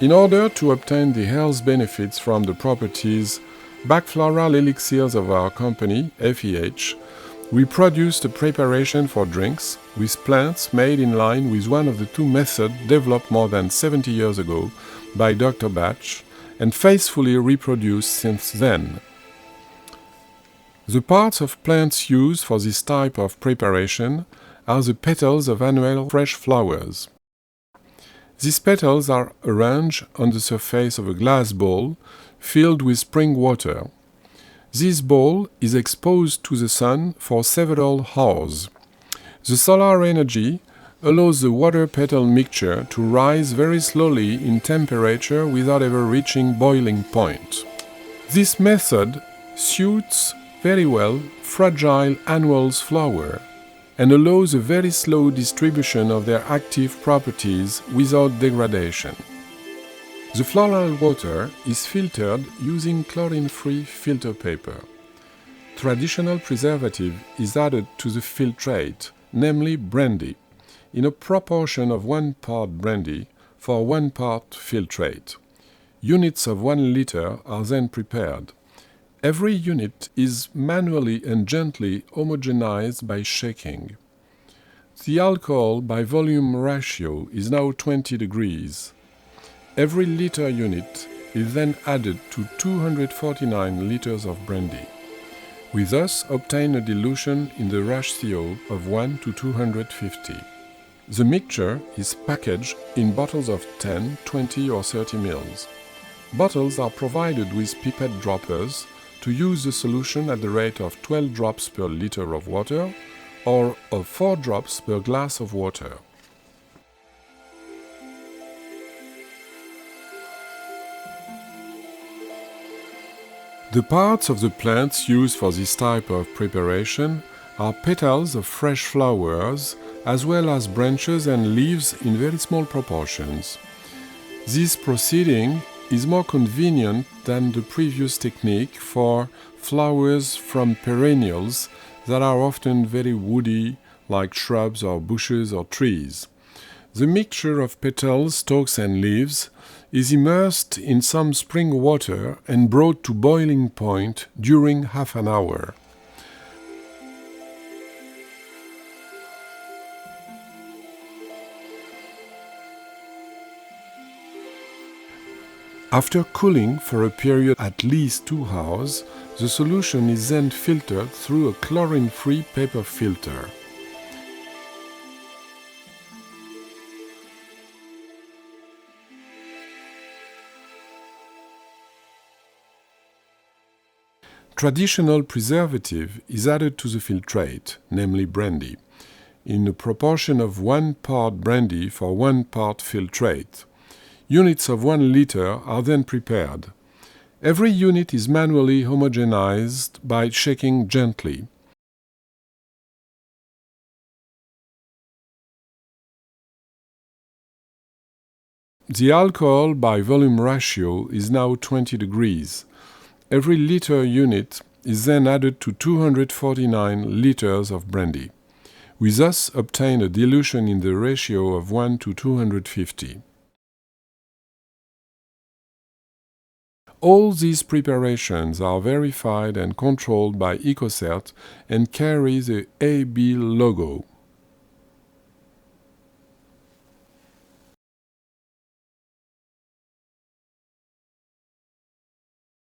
In order to obtain the health benefits from the properties backfloral elixirs of our company, FEH, we produced a preparation for drinks with plants made in line with one of the two methods developed more than 70 years ago by Dr. Batch and faithfully reproduced since then. The parts of plants used for this type of preparation are the petals of annual fresh flowers. These petals are arranged on the surface of a glass bowl filled with spring water. This bowl is exposed to the sun for several hours. The solar energy allows the water petal mixture to rise very slowly in temperature without ever reaching boiling point. This method suits very well fragile annuals flower and allows a very slow distribution of their active properties without degradation. The floral water is filtered using chlorine-free filter paper. Traditional preservative is added to the filtrate, namely brandy, in a proportion of 1 part brandy for 1 part filtrate. Units of 1 liter are then prepared. Every unit is manually and gently homogenized by shaking. The alcohol by volume ratio is now 20 degrees. Every liter unit is then added to 249 liters of brandy. We thus obtain a dilution in the ratio of 1 to 250. The mixture is packaged in bottles of 10, 20 or 30 ml. Bottles are provided with pipette droppers to use the solution at the rate of 12 drops per liter of water or of 4 drops per glass of water. The parts of the plants used for this type of preparation are petals of fresh flowers as well as branches and leaves in very small proportions. This proceeding is more convenient than the previous technique for flowers from perennials that are often very woody, like shrubs or bushes or trees. The mixture of petals, stalks and leaves is immersed in some spring water and brought to boiling point during half an hour. After cooling for a period at least 2 hours, the solution is then filtered through a chlorine-free paper filter. Traditional preservative is added to the filtrate, namely brandy, in a proportion of 1 part brandy for 1 part filtrate. Units of 1 liter are then prepared. Every unit is manually homogenized by shaking gently. The alcohol by volume ratio is now 20 degrees. Every liter unit is then added to 249 liters of brandy. We thus obtain a dilution in the ratio of 1 to 250. All these preparations are verified and controlled by EcoCert and carry the AB logo.